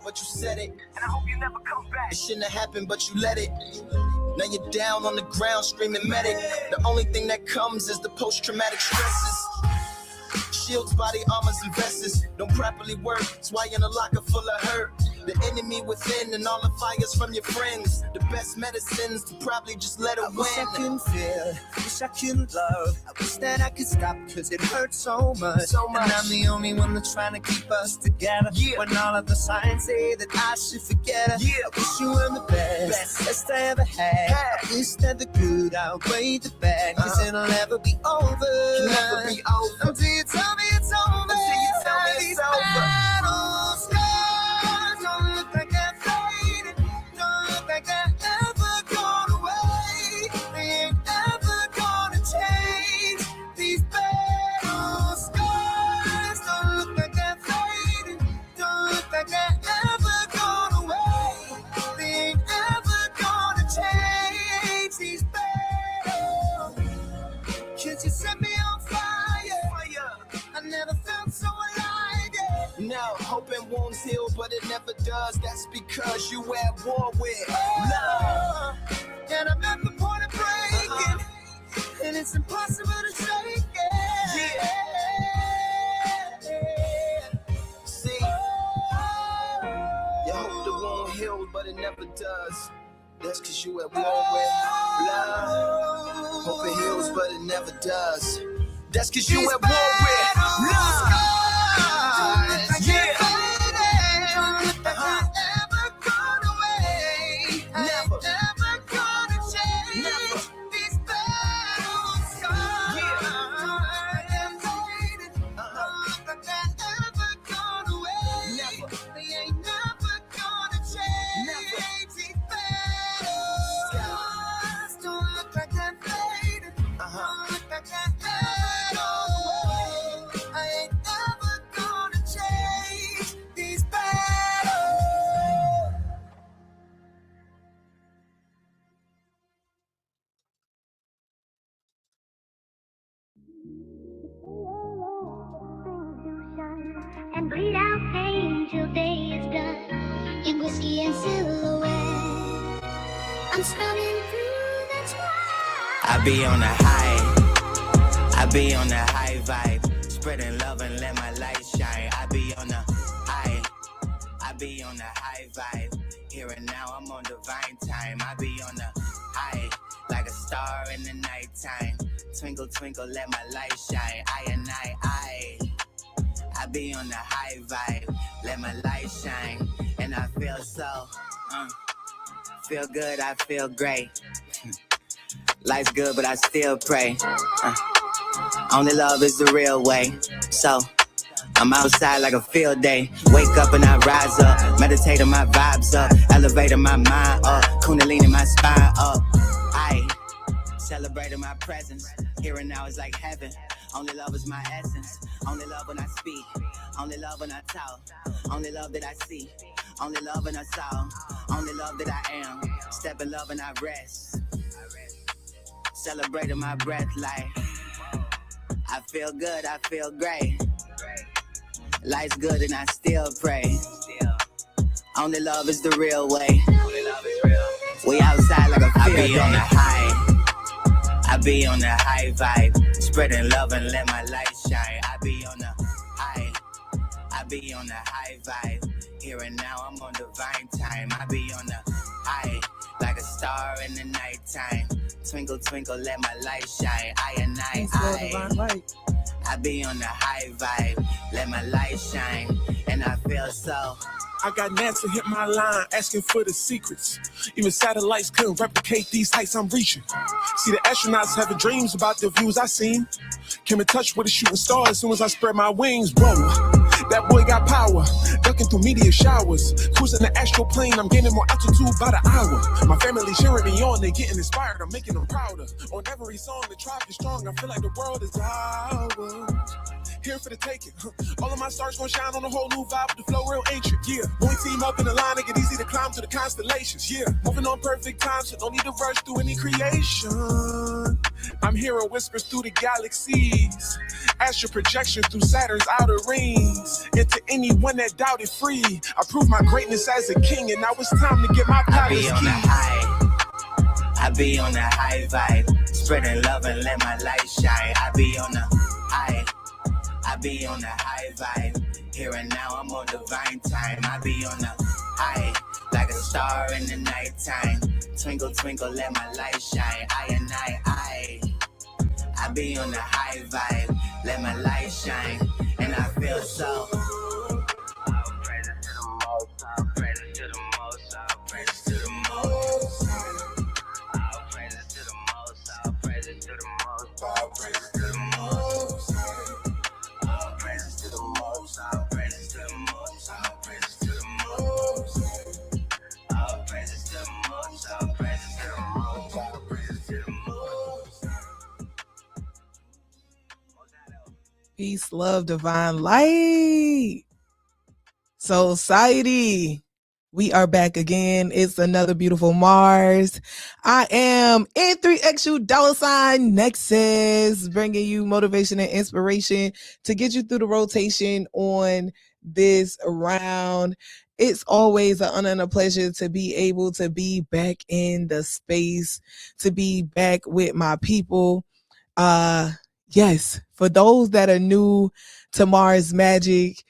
but you said it. And I hope you never come back. It shouldn't have happened, but you let it. Now you're down on the ground screaming medic. The only thing that comes is the post-traumatic stresses. Shields, body armors, and vests don't properly work. That's why you're in a locker full of hurt. The enemy within and all the fires from your friends. The best medicines to probably just let it win. I wish I can feel, wish I can love. I wish that I could stop cause it hurts so much. And I'm the only one that's trying to keep us together. When all of the signs say that I should forget her. I wish you were the best I ever had. I wish that the good outweighed the bad. Cause it'll never be over. Can never be over. Until you tell me it's over. Until you tell me it's over. Battle scars don't look like they're faded. Don't look like they're ever gone away. They ain't ever gonna change. These battle scars don't look like they're faded. Don't look like they're ever gone away. They ain't ever gonna change. These battles. Could you set me on fire? I never felt so alive, Now, hoping wounds heal, but it never does. That's because you at war with love. And I'm at the point of breaking, and it's impossible to shake it. See, you hope the wound heals, but it never does. That's because you at war with love. Hope it heals, but it never does. That's cause you at war with love. Yeah. Never gone away. Never. Never gonna change. Never. These battle scars. They're faded. They're never gone away. Never. They ain't never gonna change. Never. These battle scars don't look like they're faded. Don't look like they're and bleed out pain till day is done. In whiskey and silhouette, I'm scrolling through the twilight. I be on the high, I be on the high vibe, spreading love and let my light shine. I be on the high, I be on the high vibe, here and now I'm on divine time. I be on the high, like a star in the nighttime. Twinkle, twinkle, let my light shine. I be on the high vibe, let my light shine. And I feel so, feel good, I feel great. Life's good, but I still pray. Only love is the real way. So, I'm outside like a field day. Wake up and I rise up, meditating my vibes up, elevating my mind up, kundalini my spine up. I celebrating my presence, here and now is like heaven. Only love is my essence. Only love when I speak. Only love when I talk. Only love that I see. Only love in us all. Only love that I am. Step in love and I rest. Celebrating my breath like I feel good, I feel great. Life's good and I still pray. Only love is the real way. We outside like a field day. I be on the high. I be on the high vibe, spreading love and let my light shine. I be on the high, I be on the high vibe, here and now I'm on divine time. I be on the high, like a star in the nighttime. Twinkle, twinkle, let my light shine. I be on the high vibe, let my light shine, and I feel so. I got NASA hit my line, asking for the secrets. Even satellites couldn't replicate these heights I'm reaching. See, the astronauts having dreams about the views I seen. Came in touch with a shooting star as soon as I spread my wings. Whoa, that boy got power, ducking through meteor showers. Cruising the astral plane, I'm gaining more altitude by the hour. My family cheering me on, they getting inspired, I'm making them prouder. On every song, the tribe is strong, I feel like the world is ours. Here for the taking. All of my stars gonna shine on a whole new vibe with the flow real ancient. Yeah, boy team up in the line, it get easy to climb to the constellations. Yeah, moving on perfect time, so don't need to rush through any creation. I'm hearing whispers through the galaxies. Astral projection through Saturn's outer rings. And to anyone that doubted free, I proved my greatness as a king, and now it's time to get my palace keys. I be on the high. I be on the high vibe. Spreading love and let my light shine. I be on the high. I be on the high vibe. Here and now I'm on divine time. I be on the high. Like a star in the nighttime. Twinkle, twinkle, let my light shine. I be on the high vibe. Let my light shine. And I feel so. All praises to the most. All praises to the most. All praises to the most. All praises to the most. All praises to the most. All praises to the most. All praises to the most. All praises to the most. All praises to the most. All praises to the most. All praises to the most. All praises to the most. Peace, love, divine light. Society. We are back again. It's another beautiful Mars. I am N3XU Nexus, bringing you motivation and inspiration to get you through the rotation on this round. It's always an honor and a pleasure to be able to be back in the space, to be back with my people. Yes, for those that are new to Marz Majik,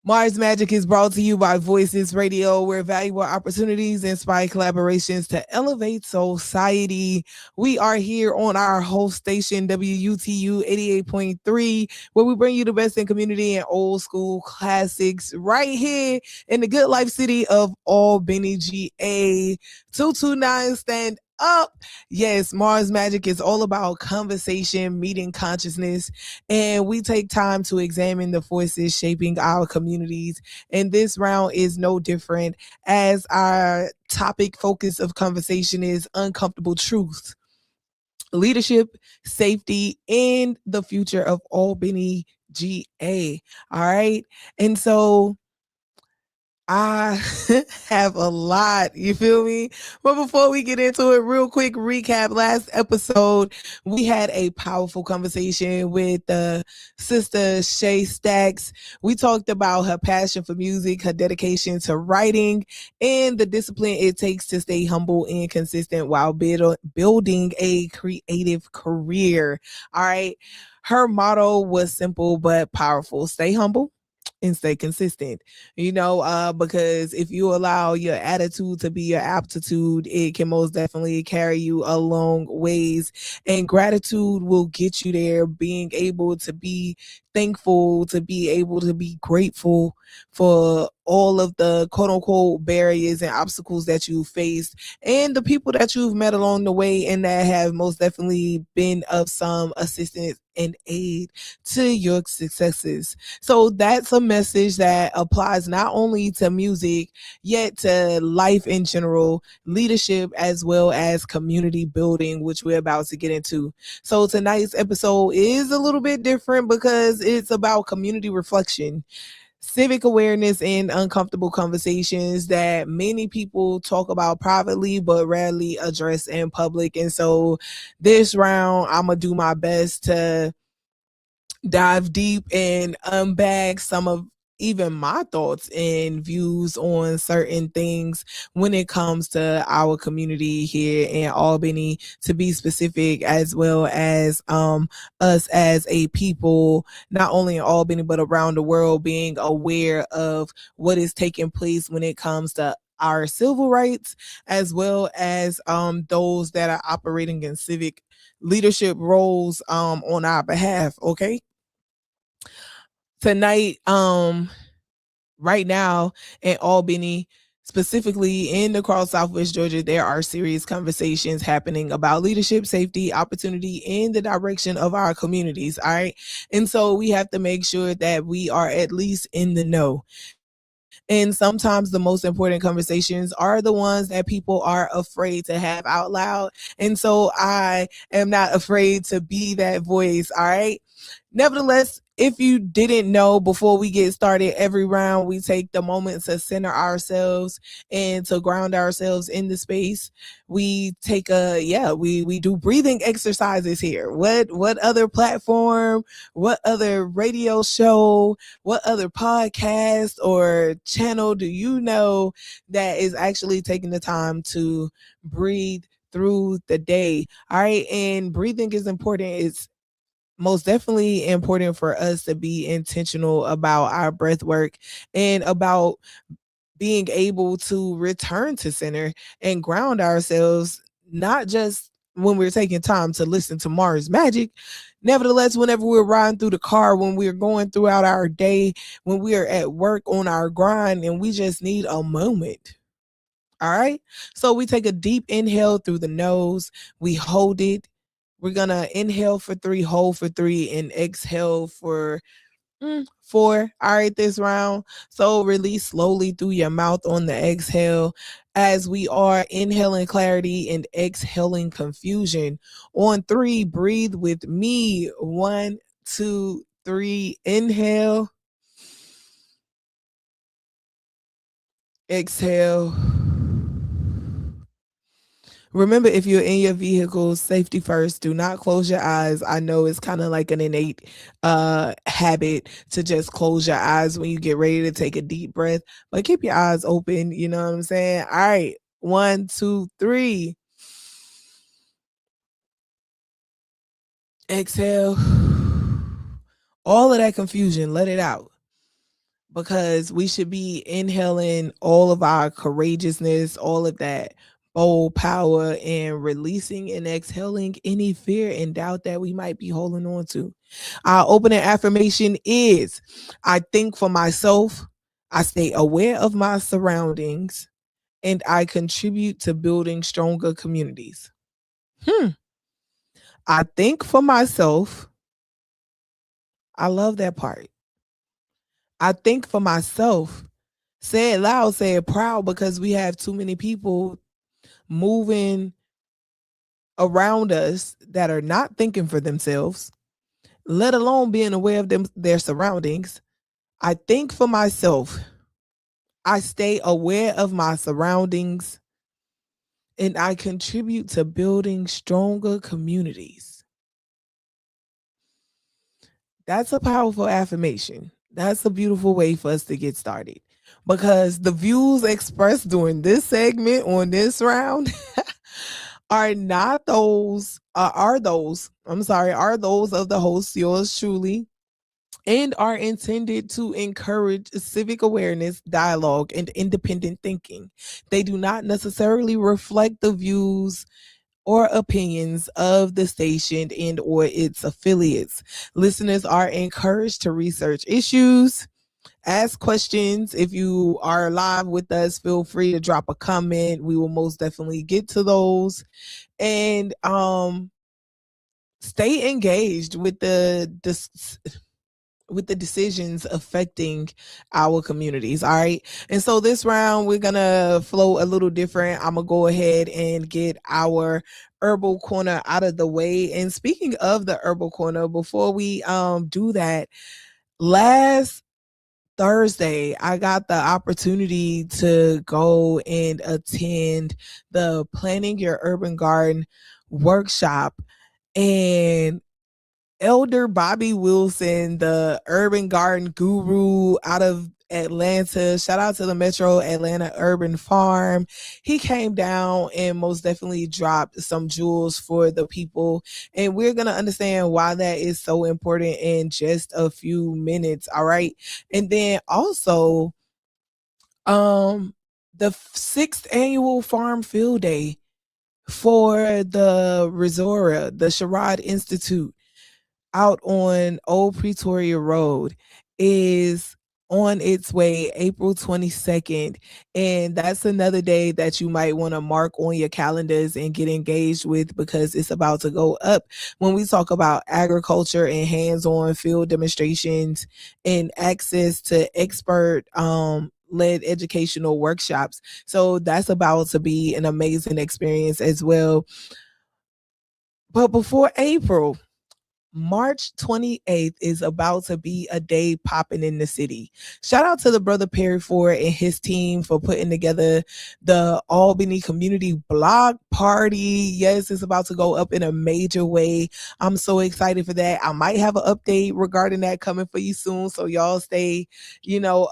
Marz Majik is brought to you by V.O.I.C.E.S Radio, where valuable opportunities inspire collaborations to elevate society. We are here on our host station, WUTU 88.3, where we bring you the best in community and old school classics right here in the good life city of Albany, GA. 229 stand up. Yes, Marz Majik is all about conversation, meeting consciousness, and we take time to examine the forces shaping our communities. And this round is no different, as our topic focus of conversation is uncomfortable truth, leadership, safety, and the future of Albany, GA. All right. And so I have a lot, you feel me? But before we get into it, real quick recap. Last episode, we had a powerful conversation with sister Shay Stacks. We talked about her passion for music, her dedication to writing, and the discipline it takes to stay humble and consistent while building a creative career. All right. Her motto was simple but powerful: stay humble and stay consistent, because if you allow your attitude to be your aptitude, it can most definitely carry you a long ways, and gratitude will get you there. Being able to be thankful, to be able to be grateful for all of the quote unquote barriers and obstacles that you faced, and the people that you've met along the way, and that have most definitely been of some assistance and aid to your successes. So that's a message that applies not only to music, yet to life in general, leadership, as well as community building, which we're about to get into. So tonight's episode is a little bit different because it's about community reflection, civic awareness, and uncomfortable conversations that many people talk about privately but rarely address in public. And so this round, I'm gonna do my best to dive deep and unbag some of even my thoughts and views on certain things when it comes to our community here in Albany, to be specific, as well as us as a people, not only in Albany but around the world, being aware of what is taking place when it comes to our civil rights, as well as those that are operating in civic leadership roles on our behalf. Okay. Tonight, right now in Albany, specifically in the across Southwest Georgia, there are serious conversations happening about leadership, safety, opportunity, and the direction of our communities. All right. And so we have to make sure that we are at least in the know. And sometimes the most important conversations are the ones that people are afraid to have out loud. And so I am not afraid to be that voice. All right. Nevertheless, if you didn't know, before we get started, every round we take the moment to center ourselves and to ground ourselves in the space. We take we do breathing exercises here. What other platform, what other radio show, what other podcast or channel do you know that is actually taking the time to breathe through the day? All right, and breathing is important. It's most definitely important for us to be intentional about our breath work and about being able to return to center and ground ourselves, not just when we're taking time to listen to Marz Majik. Nevertheless, whenever we're riding through the car, when we're going throughout our day, when we are at work on our grind, and we just need a moment. All right. So we take a deep inhale through the nose, we hold it. We're going to inhale for 3, hold for 3, and exhale for 4. All right, this round. So release slowly through your mouth on the exhale as we are inhaling clarity and exhaling confusion. On 3, breathe with me. 1, 2, 3. Inhale. Exhale. Remember, if you're in your vehicle, safety first. Do not close your eyes. I know it's kind of like an innate habit to just close your eyes when you get ready to take a deep breath, but keep your eyes open. You know what I'm saying? All right. 1, 2, 3. Exhale. All of that confusion, let it out. Because we should be inhaling all of our courageousness, all of that bold power, and releasing and exhaling any fear and doubt that we might be holding on to. Our opening affirmation is: I think for myself, I stay aware of my surroundings, and I contribute to building stronger communities. I think for myself. I love that part. I think for myself. Say it loud, say it proud, because we have too many people moving around us that are not thinking for themselves, let alone being aware of their surroundings. I think for myself. I stay aware of my surroundings, and I contribute to building stronger communities. That's a powerful affirmation. That's a beautiful way for us to get started, because the views expressed during this segment on this round are those of the host, yours truly, and are intended to encourage civic awareness, dialogue, and independent thinking. They do not necessarily reflect the views or opinions of the station and or its affiliates. Listeners are encouraged to research issues, ask questions. If you are live with us, feel free to drop a comment. We will most definitely get to those. And stay engaged with the decisions affecting our communities. All right. And so this round, we're going to flow a little different. I'm going to go ahead and get our Herbal Korner out of the way. And speaking of the Herbal Korner, before we do that, last Thursday, I got the opportunity to go and attend the Planning Your Urban Garden workshop. And Elder Bobby Wilson, the urban garden guru out of Atlanta, shout out to the Metro Atlanta Urban Farm. He came down and most definitely dropped some jewels for the people. And we're going to understand why that is so important in just a few minutes. All right. And then also, the 6th annual Farm Field Day for the Resora, the Sherrod Institute, out on Old Pretoria Road, is on its way April 22nd. And that's another day that you might want to mark on your calendars and get engaged with, because it's about to go up when we talk about agriculture and hands-on field demonstrations and access to expert led educational workshops. So that's about to be an amazing experience as well. But before April, March 28th is about to be a day popping in the city. Shout out to the brother Perry Ford and his team for putting together the Albany Community Block Party. Yes, it's about to go up in a major way. I'm so excited for that. I might have an update regarding that coming for you soon, so y'all stay,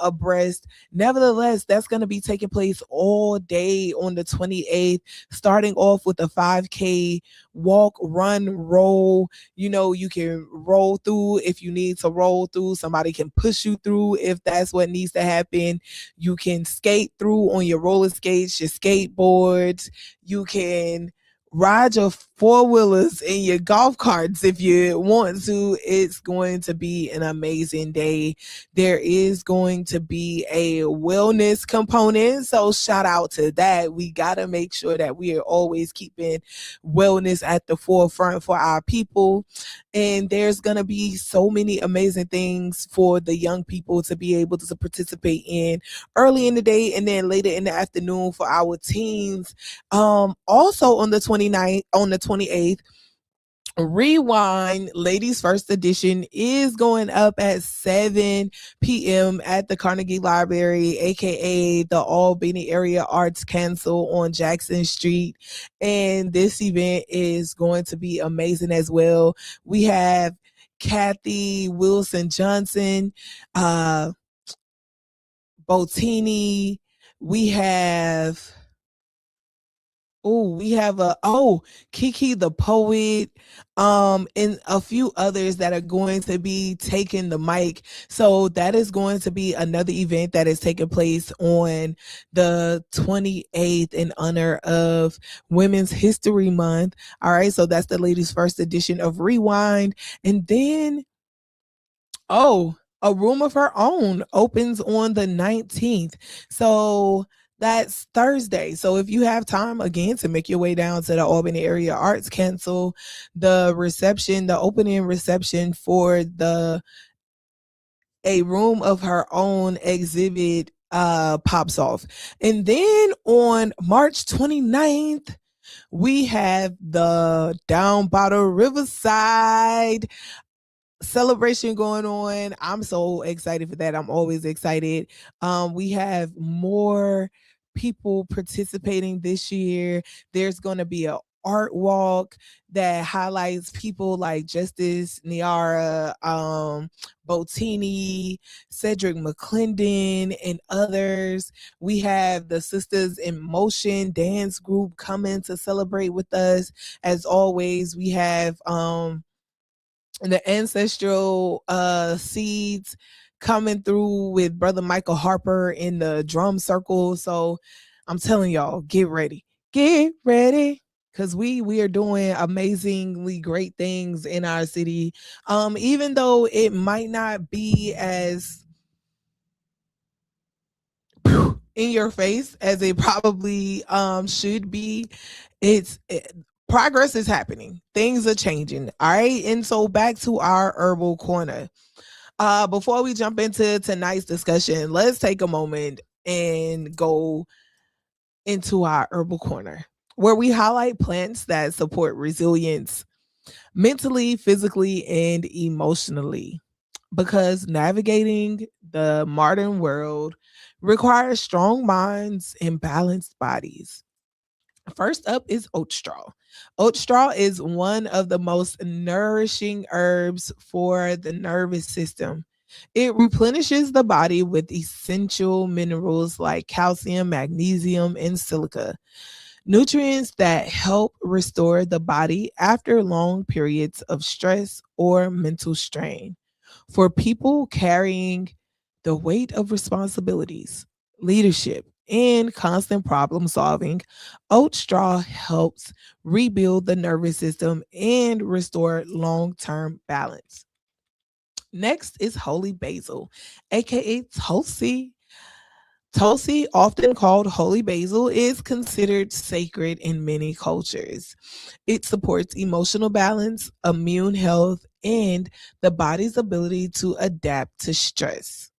abreast. Nevertheless, that's going to be taking place all day on the 28th, starting off with a 5K walk, run, roll. You can roll through if you need to roll through. Somebody can push you through if that's what needs to happen. You can skate through on your roller skates, your skateboards. You can ride your four-wheelers and your golf carts if you want to. It's going to be an amazing day. There is going to be a wellness component, so shout out to that. We got to make sure that we are always keeping wellness at the forefront for our people. And there's going to be so many amazing things for the young people to be able to participate in early in the day and then later in the afternoon for our teens. Also on the 29th, on the 28th, Rewind Ladies First Edition is going up at 7 p.m. at the Carnegie Library, aka the Albany Area Arts Council on Jackson Street. And this event is going to be amazing as well. We have Kathy Wilson Johnson, Botini. We have Kiki the poet, and a few others that are going to be taking the mic. So that is going to be another event that is taking place on the 28th in honor of Women's History Month. All right, so that's the ladies' first edition of Rewind. And then, A Room of Her Own opens on the 19th. So that's Thursday. So if you have time again to make your way down to the Albany Area Arts Council, the opening reception for the A Room of Her Own exhibit pops off. And then on March 29th, we have the Down Bottle Riverside celebration going on. I'm so excited for that. I'm always excited. We have more people participating this year. There's going to be a art walk that highlights people like Justice Niara, Botini, Cedric McClendon, and others. We have the Sisters in Motion dance group coming to celebrate with us. As always, we have the ancestral seeds coming through with brother Michael Harper in the drum circle. So I'm telling y'all, get ready, because we are doing amazingly great things in our city. Even though it might not be as in your face as it probably should be, progress is happening. Things are changing. All right. And so back to our Herbal Korner. Before we jump into tonight's discussion, let's take a moment and go into our Herbal Korner, where we highlight plants that support resilience mentally, physically, and emotionally. Because navigating the modern world requires strong minds and balanced bodies. First up is oat straw. Oat straw is one of the most nourishing herbs for the nervous system. It replenishes the body with essential minerals like calcium, magnesium, and silica, nutrients that help restore the body after long periods of stress or mental strain. For people carrying the weight of responsibilities, leadership, and constant problem solving, oat straw helps rebuild the nervous system and restore long term balance. Next is holy basil, aka Tulsi. Tulsi, often called holy basil, is considered sacred in many cultures. It supports emotional balance, immune health, and the body's ability to adapt to stress.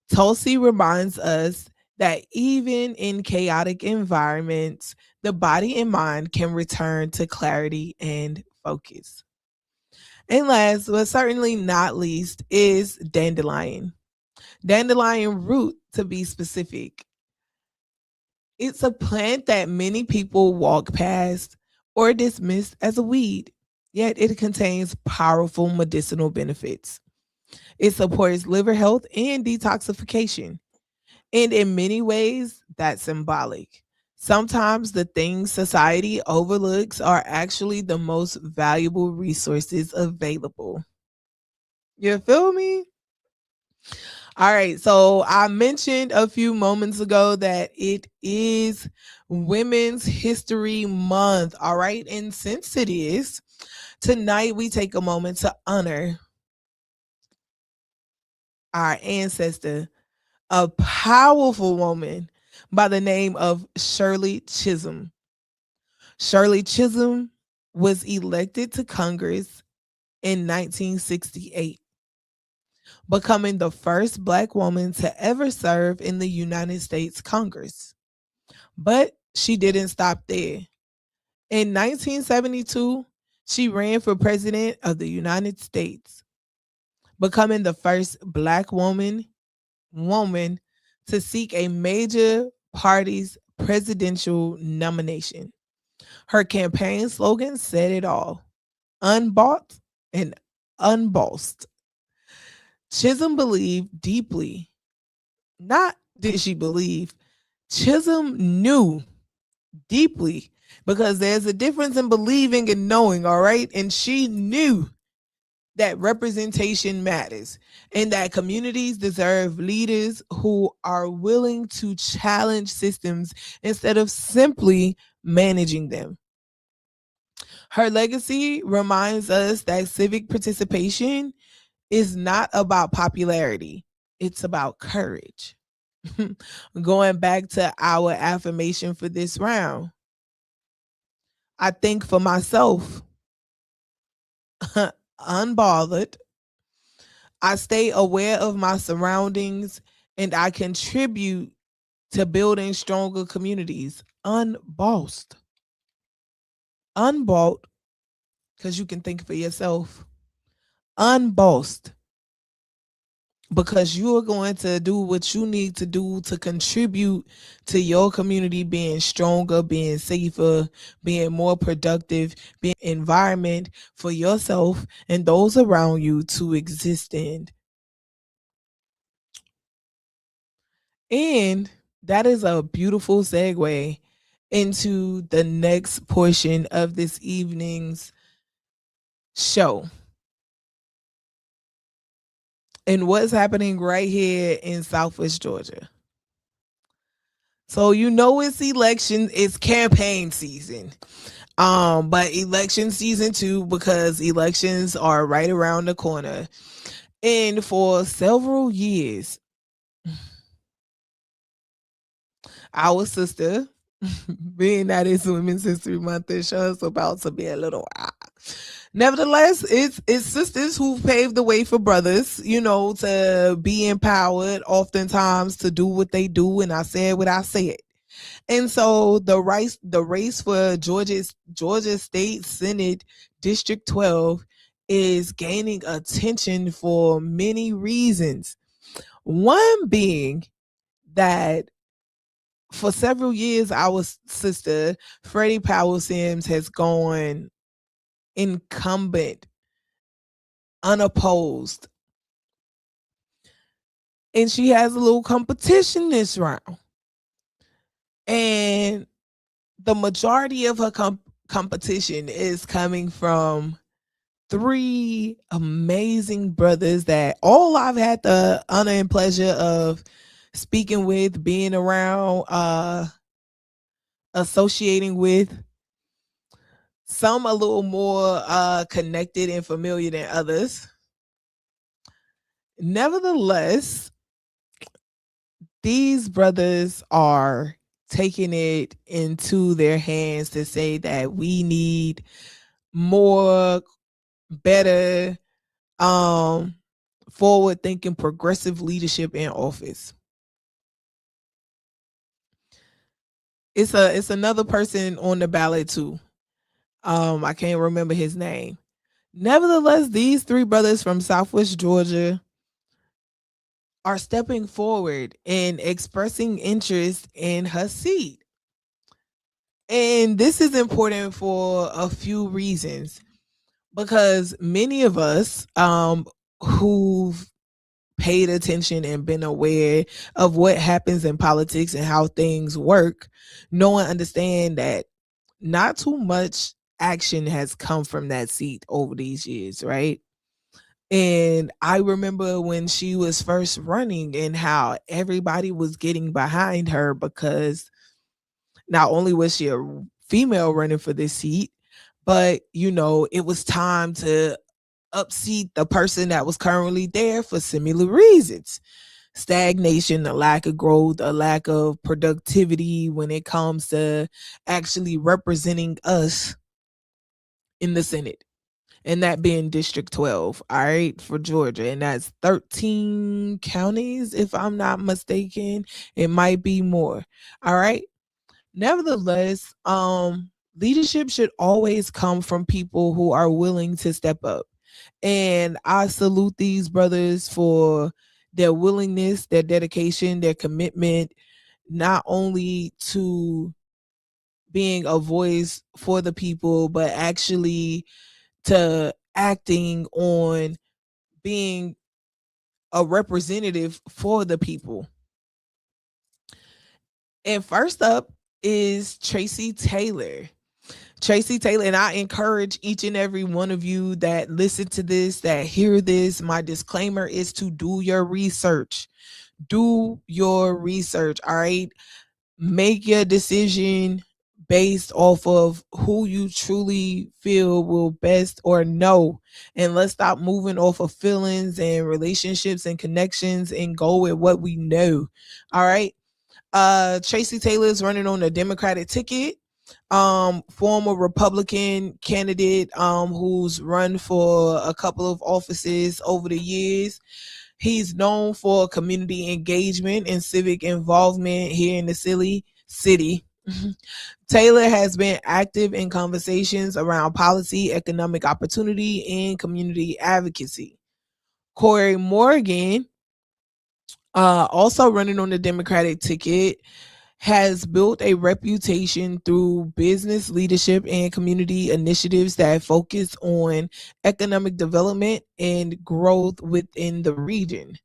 Tulsi reminds us that even in chaotic environments, the body and mind can return to clarity and focus. And last but certainly not least is dandelion. Dandelion root, to be specific. It's a plant that many people walk past or dismiss as a weed, yet it contains powerful medicinal benefits. It supports liver health and detoxification. And in many ways, that's symbolic. Sometimes the things society overlooks are actually the most valuable resources available. You feel me? All right. So I mentioned a few moments ago that it is Women's History Month. All right. And since it is, tonight we take a moment to honor our ancestor, a powerful woman by the name of Shirley Chisholm. Shirley Chisholm was elected to Congress in 1968, becoming the first Black woman to ever serve in the United States Congress. But she didn't stop there. In 1972, she ran for president of the United States, becoming the first Black woman to seek a major party's presidential nomination. Her campaign slogan said it all: unbought and unbossed. Chisholm believed deeply. Not did she believe, Chisholm knew deeply, because there's a difference in believing and knowing, all right? And she knew that representation matters and that communities deserve leaders who are willing to challenge systems instead of simply managing them. Her legacy reminds us that civic participation is not about popularity, it's about courage. Going back to our affirmation for this round, I think for myself, unbothered, I stay aware of my surroundings, and I contribute to building stronger communities. Unbossed. Unbought, because you can think for yourself. Unbossed, because you are going to do what you need to do to contribute to your community being stronger, being safer, being more productive, being an environment for yourself and those around you to exist in. And that is a beautiful segue into the next portion of this evening's show and what's happening right here in Southwest Georgia. So you know it's it's campaign season. But election season too, because elections are right around the corner. And for several years, our sister, being that it's Women's History Month, the show is about to be a little nevertheless, it's sisters who paved the way for brothers, to be empowered, oftentimes to do what they do. And I said what I said. And so the race for Georgia State Senate District 12 is gaining attention for many reasons. One being that for several years, our sister Freddie Powell Sims has gone incumbent, unopposed, and she has a little competition this round. And the majority of her competition is coming from three amazing brothers that all I've had the honor and pleasure of speaking with, being around, associating with. Some a little more connected and familiar than others. Nevertheless, these brothers are taking it into their hands to say that we need more, better, forward thinking, progressive leadership in office. It's another person on the ballot too. I can't remember his name. Nevertheless, these three brothers from Southwest Georgia are stepping forward and expressing interest in her seat. And this is important for a few reasons because many of us who've paid attention and been aware of what happens in politics and how things work know and understand that not too much action has come from that seat over these years, right? And I remember when she was first running and how everybody was getting behind her because not only was she a female running for this seat, but it was time to upseat the person that was currently there for similar reasons. Stagnation, a lack of growth, a lack of productivity when it comes to actually representing us in the Senate. And that being District 12, all right, for Georgia. And that's 13 counties, if I'm not mistaken. It might be more. All right. Nevertheless, leadership should always come from people who are willing to step up. And I salute these brothers for their willingness, their dedication, their commitment, not only to being a voice for the people, but actually to acting on being a representative for the people. And first up is Tracy Taylor. Tracy Taylor, and I encourage each and every one of you that listen to this, that hear this. My disclaimer is to do your research. Do your research, all right? Make your decision based off of who you truly feel will best or know. And let's stop moving off of feelings and relationships and connections and go with what we know. All right. Tracy Taylor is running on a Democratic ticket. Former Republican candidate who's run for a couple of offices over the years. He's known for community engagement and civic involvement here in the city. Taylor has been active in conversations around policy, economic opportunity, and community advocacy. Corey Morgan, also running on the Democratic ticket, has built a reputation through business leadership and community initiatives that focus on economic development and growth within the region.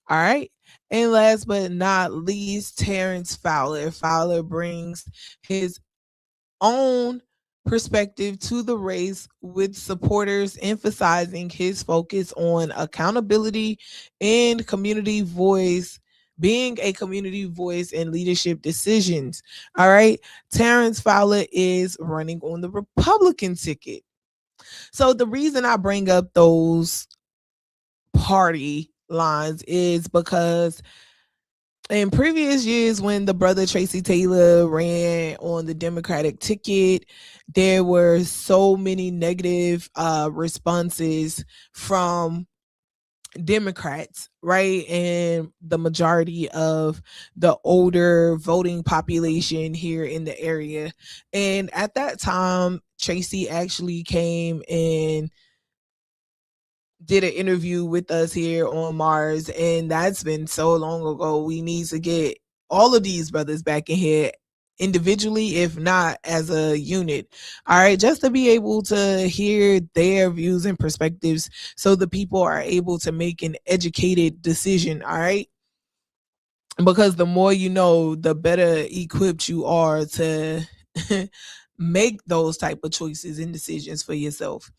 All right. And last but not least, Terence Fowler. Fowler brings his own perspective to the race, with supporters emphasizing his focus on accountability and community voice, being a community voice in leadership decisions. All right. Terence Fowler is running on the Republican ticket. So the reason I bring up those party lines is because in previous years, when the brother Tracy Taylor ran on the Democratic ticket, there were so many negative responses from Democrats, right? And the majority of the older voting population here in the area. And at that time, Tracy actually came and did an interview with us here on Mars, and that's been so long ago. We need to get all of these brothers back in here individually, if not as a unit. All right, just to be able to hear their views and perspectives so the people are able to make an educated decision. All right. Because the more you know, the better equipped you are to make those type of choices and decisions for yourself.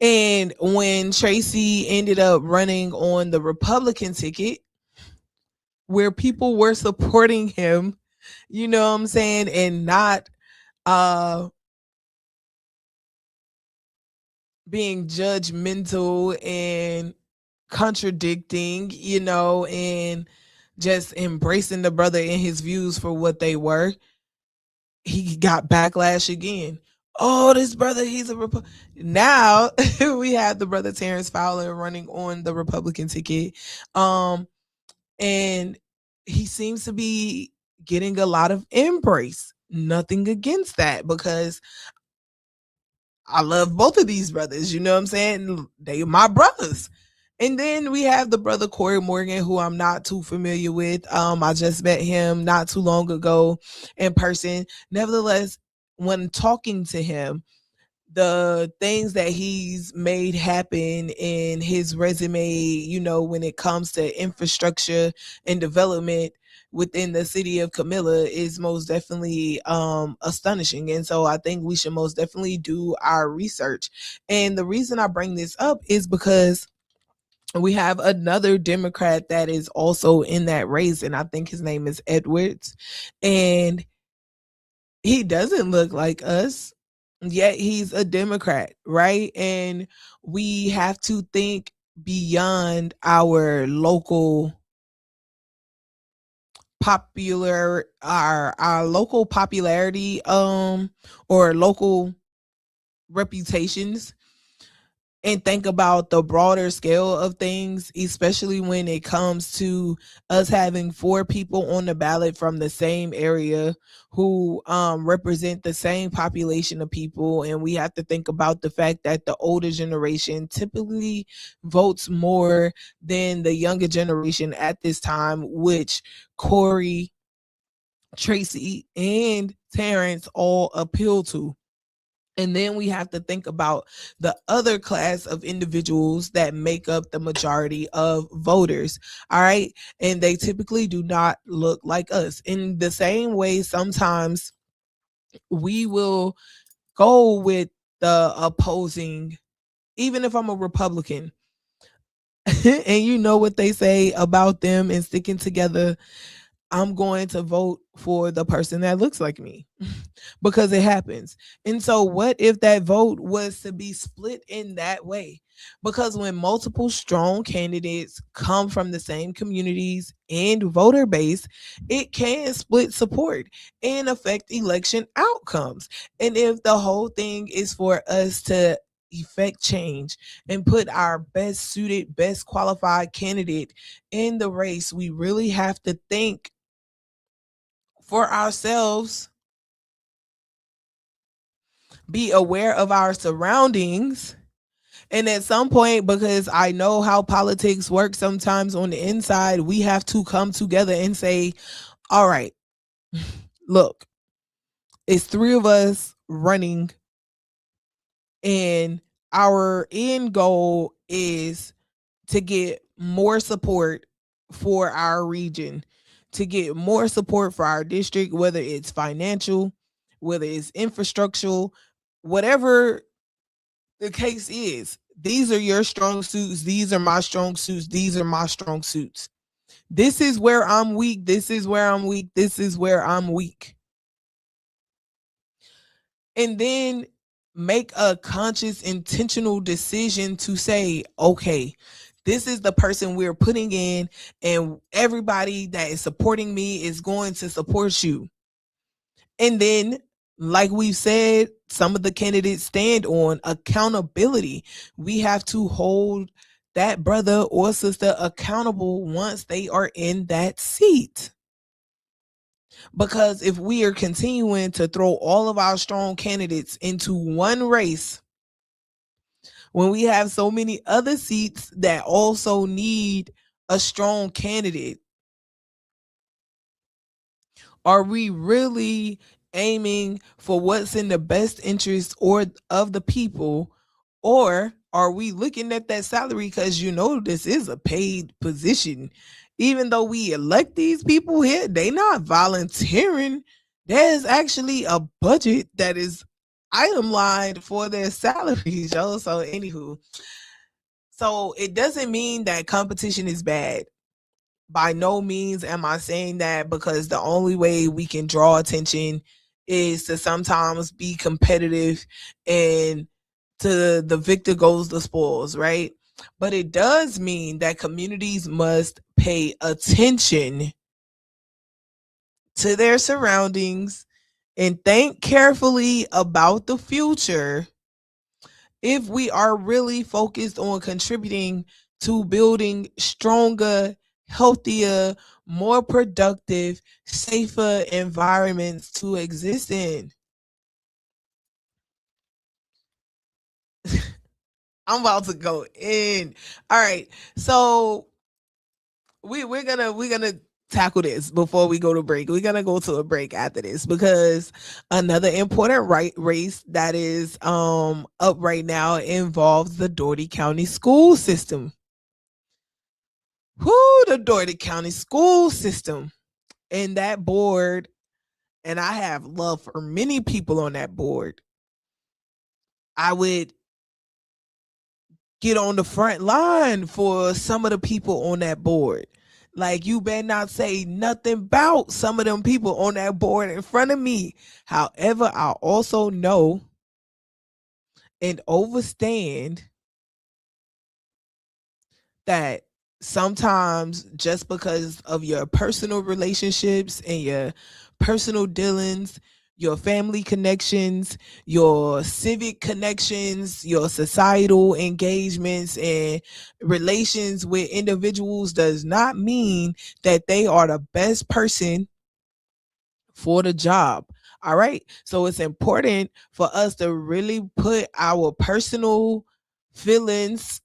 And when Tracy ended up running on the Republican ticket, where people were supporting him, you know what I'm saying, and not uh being judgmental and contradicting, and just embracing the brother and his views for what they were, he got backlash again. Oh, this brother, he's a Republican. Now we have the brother Terence Fowler running on the Republican ticket. And he seems to be getting a lot of embrace. Nothing against that, because I love both of these brothers. You know what I'm saying? They are my brothers. And then we have the brother Corey Morgan, who I'm not too familiar with. I just met him not too long ago in person. Nevertheless, when talking to him, the things that he's made happen in his resume, you know, when it comes to infrastructure and development within the city of Camilla is most definitely astonishing. And so I think we should most definitely do our research. And the reason I bring this up is because we have another Democrat that is also in that race, and I think his name is Edwards. And he doesn't look like us, yet he's a Democrat, right? And we have to think beyond our local our local popularity or local reputations, and think about the broader scale of things, especially when it comes to us having 4 people on the ballot from the same area who represent the same population of people. And we have to think about the fact that the older generation typically votes more than the younger generation at this time, which Corey, Tracy, and Terence all appeal to. And then we have to think about the other class of individuals that make up the majority of voters. All right. And they typically do not look like us. In the same way, sometimes we will go with the opposing, even if I'm a Republican. And you know what they say about them and sticking together, I'm going to vote for the person that looks like me because it happens. And so, what if that vote was to be split in that way? Because when multiple strong candidates come from the same communities and voter base, it can split support and affect election outcomes. And if the whole thing is for us to effect change and put our best suited, best qualified candidate in the race, we really have to think for ourselves, be aware of our surroundings. And at some point, because I know how politics works sometimes on the inside, we have to come together and say, all right, look, it's 3 of us running, and our end goal is to get more support for our region, to get more support for our district, whether it's financial, whether it's infrastructural, whatever the case is. These are your strong suits. These are my strong suits. These are my strong suits. This is where I'm weak. This is where I'm weak. This is where I'm weak. And then make a conscious, intentional decision to say, okay, this is the person we're putting in, and everybody that is supporting me is going to support you. And then, like we've said, some of the candidates stand on accountability. We have to hold that brother or sister accountable once they are in that seat. Because if we are continuing to throw all of our strong candidates into one race, when we have so many other seats that also need a strong candidate, are we really aiming for what's in the best interest or of the people, or are we looking at that salary because you know this is a paid position? Even though we elect these people here, they not volunteering. There's actually a budget that is itemized for their salaries, yo. So anywho, so it doesn't mean that competition is bad. By no means am I saying that, because the only way we can draw attention is to sometimes be competitive, and to the victor goes the spoils, right? But it does mean that communities must pay attention to their surroundings and think carefully about the future if we are really focused on contributing to building stronger, healthier, more productive, safer environments to exist in. I'm about to go in. All right. So we're gonna tackle this before we go to break. We're gonna go to a break after this because another important race that is up right now involves the Doherty County school system. The Doherty County school system and that board, and I have love for many people on that board. I would get on the front line for some of the people on that board. Like, you better not say nothing about some of them people on that board in front of me. However, I also know and understand that sometimes just because of your personal relationships and your personal dealings, your family connections, your civic connections, your societal engagements and relations with individuals does not mean that they are the best person for the job. All right. So it's important for us to really put our personal feelings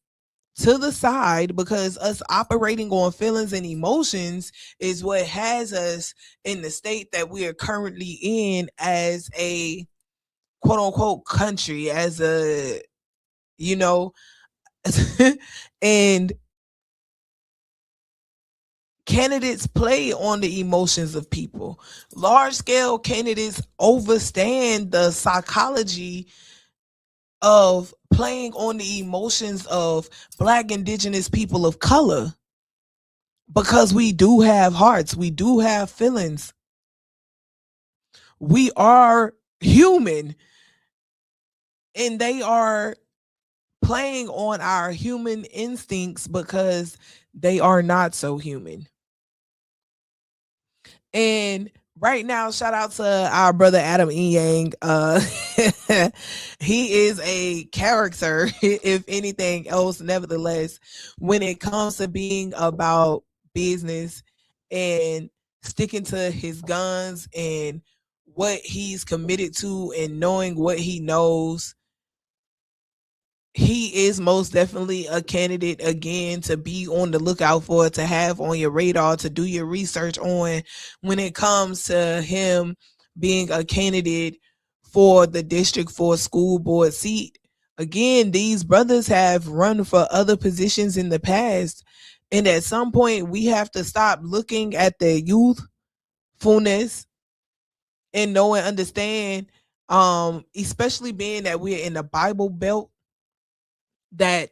to the side, because us operating on feelings and emotions is what has us in the state that we are currently in as a quote unquote country, as a, you know, and candidates play on the emotions of people. Large scale candidates overstand the psychology of playing on the emotions of Black, Indigenous people of color, because we do have hearts, we do have feelings, we are human, and they are playing on our human instincts because they are not so human. And right now, shout out to our brother Adam Yang. He is a character, if anything else. Nevertheless, when it comes to being about business and sticking to his guns and what he's committed to and knowing what he knows, he is most definitely a candidate again to be on the lookout for, to have on your radar, to do your research on when it comes to him being a candidate for the District 4 school board seat. Again, these brothers have run for other positions in the past, and at some point we have to stop looking at their youthfulness and know and understand, especially being that we're in the Bible Belt, that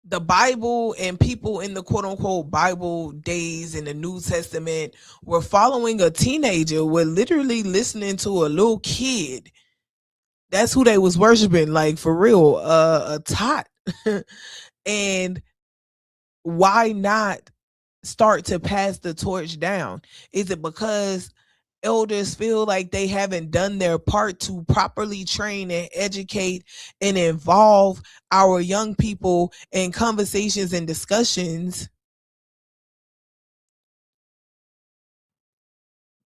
the Bible and people in the quote unquote Bible days in the New Testament were following a teenager, were literally listening to a little kid. That's who they was worshiping, like for real, a tot. And why not start to pass the torch down? Is it because elders feel like they haven't done their part to properly train and educate and involve our young people in conversations and discussions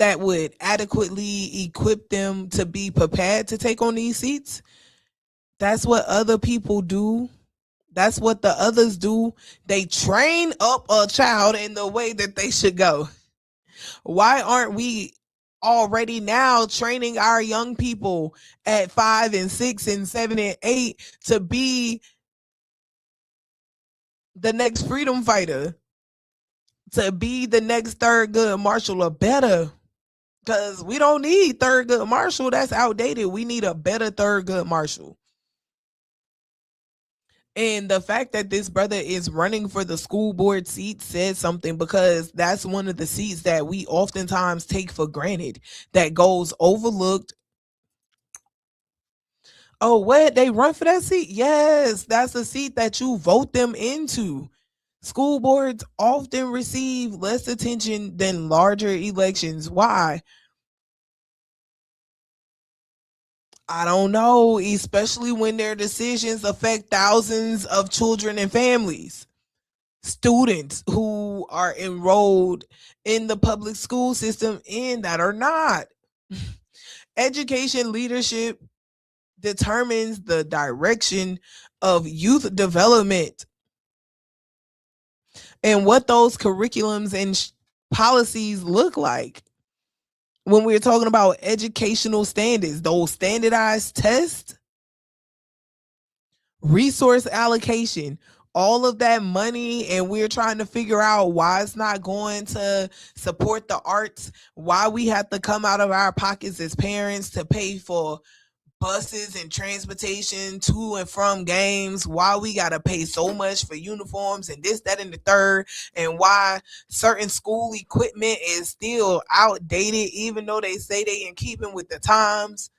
that would adequately equip them to be prepared to take on these seats? That's what other people do. That's what the others do. They train up a child in the way that they should go. Why aren't we already now training our young people at 5 and 6 and 7 and 8 to be the next freedom fighter, to be the next Thurgood Marshall or better? Because we don't need Thurgood Marshall. That's outdated. We need a better Thurgood Marshall. And the fact that this brother is running for the school board seat says something, because that's one of the seats that we oftentimes take for granted, that goes overlooked. Oh, what? They run for that seat? Yes, that's a seat that you vote them into. School boards often receive less attention than larger elections. Why? I don't know, especially when their decisions affect thousands of children and families, students who are enrolled in the public school system and that are not. Education leadership determines the direction of youth development and what those curriculums and policies look like. When we're talking about educational standards, those standardized tests, resource allocation, all of that money, and we're trying to figure out why it's not going to support the arts, why we have to come out of our pockets as parents to pay for buses and transportation to and from games, why we got to pay so much for uniforms and this, that, and the third, and why certain school equipment is still outdated, even though they say they in keeping with the times.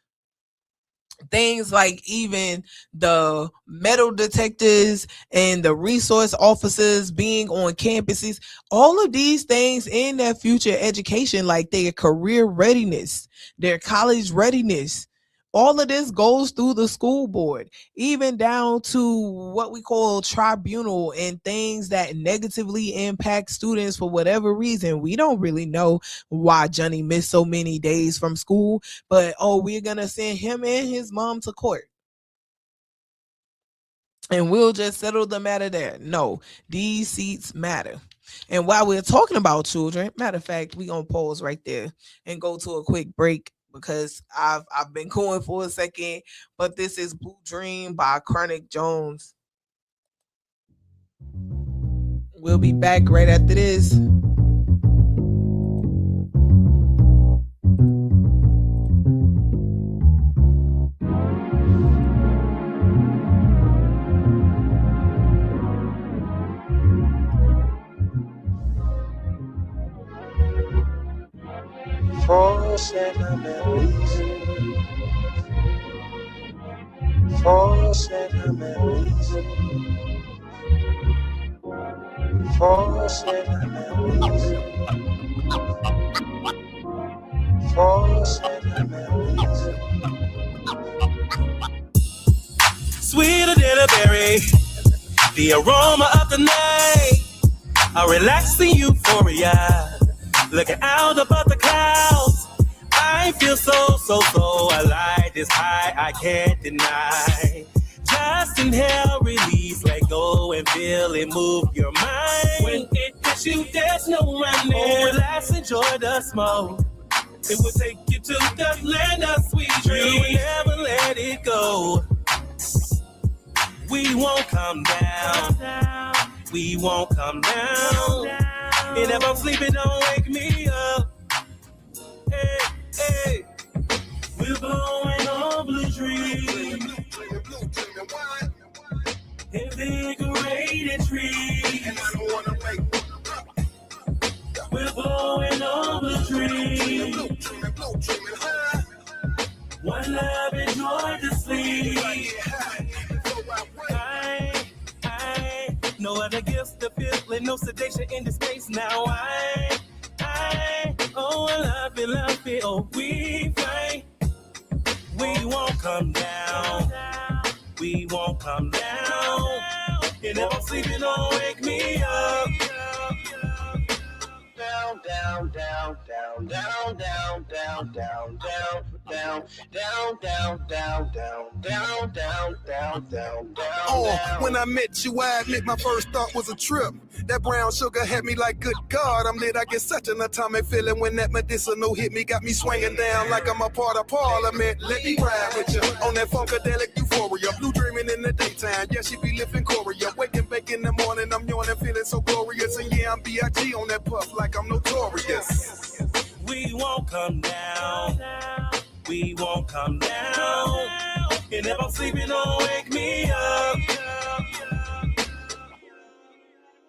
Things like even the metal detectors and the resource officers being on campuses, all of these things in their future education, like their career readiness, their college readiness, all of this goes through the school board, even down to what we call tribunal and things that negatively impact students for whatever reason. We don't really know why Johnny missed so many days from school, but we're gonna send him and his mom to court and we'll just settle the matter there. No, these seats matter. And while we're talking about children, matter of fact, we're gonna pause right there and go to a quick break because I've been going for a second, but this is Blue Dream by Chronic Jones. We'll be back right after this. For sentiments, for sentiments, for sentiments, for sentiments. Sweeter than a berry, the aroma of the night, a relaxing euphoria. Looking out above the clouds, I feel so alive. This high I can't deny. Just inhale, release, let go and feel it move your mind. When it hits you, there's no running. Oh, relax, enjoy the smoke. It will take you to the land of sweet dreams. You will never let it go. We won't come down. We won't come down. And if I'm sleeping, don't wake me up. Hey, hey. We're blowing on blue dreams. Invigorated trees. And I don't wanna wake. We're blowing on blue dreams. One love, enjoy the sleep. No other gifts to feel, no sedation in the space now. Oh, I love it, oh, we fly. We won't come down. We won't come down. And if I'm sleeping, don't wake me up. Down, down, down, down, down, down, down, down, down, down, down, down, down, down, down, down, down, down. When I met you, I admit my first thought was a trip. That brown sugar had me like, good God, I'm lit. I get such an atomic feeling when that medicinal hit me. Got me swinging down like I'm a part of Parliament. Let me ride with you on that funkadelic euphoria. Blue dreaming in the daytime, yeah, she be lifting choreo. Waking back in the morning, I'm yawning, feeling so glorious. And yeah, I'm B.I.G. on that puff like I'm notorious. We won't come down. We won't come down. And if I'm sleeping, don't wake me up.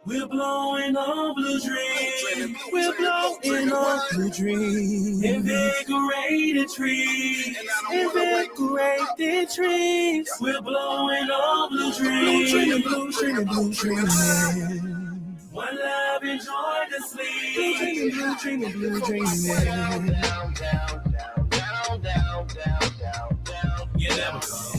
We're blowing on blue dreams. We're blowing on blue dreams. Invigorated trees. Invigorated trees. We're blowing on blue dreams. Blue dream, blue dream. One love, enjoy the sleep. Blue dream, blue dream. Down, down, down, down, down, down, down, down, down. You never go.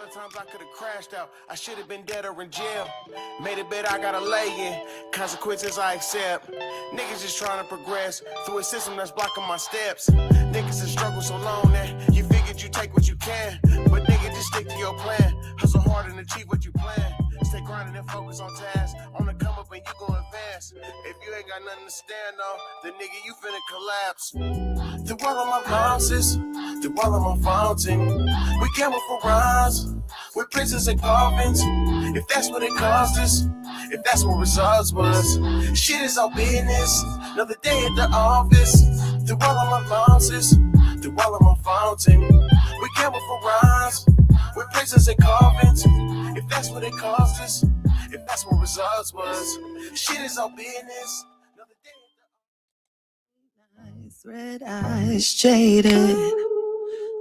of times I could have crashed out. I should have been dead or in jail. Made a bet I gotta lay in. Consequences I accept. Niggas just trying to progress through a system that's blocking my steps. Niggas have struggled so long that you figured you take what you can. But nigga, just stick to your plan. Hustle hard and achieve what you plan. Stay grinding and focus on tasks. On the come up and you gon' advance. If you ain't got nothing to stand on, then nigga, you finna collapse. Through all of my losses, through all of my fountain, we gamble for rhymes with prisons and coffins. If that's what it cost us, if that's what results was, shit is our business. Another day at the office. Through all of my losses, through all of my fountain, we gamble for rhymes with prisons and coffins. If that's what it cost us, if that's what results was, shit is our business. Another day at the Nice red eyes shaded,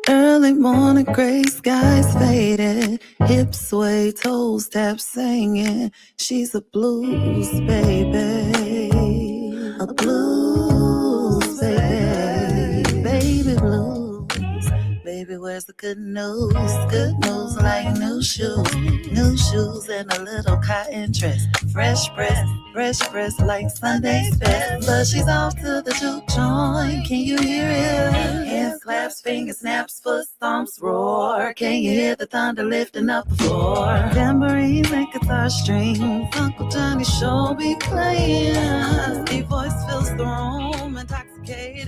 early morning gray skies faded, hips sway, toes tap singing. She's a blues baby, a blues baby, baby blues. Baby, where's the good news? Good news like new shoes and a little cotton dress. Fresh press like Sunday's best. But she's off to the juke joint. Can you hear it? Hands claps, fingers snaps, foot stomps roar. Can you hear the thunder lifting up the floor? Tambourines and guitar strings, Uncle Johnny show be playing. Husky voice fills the room and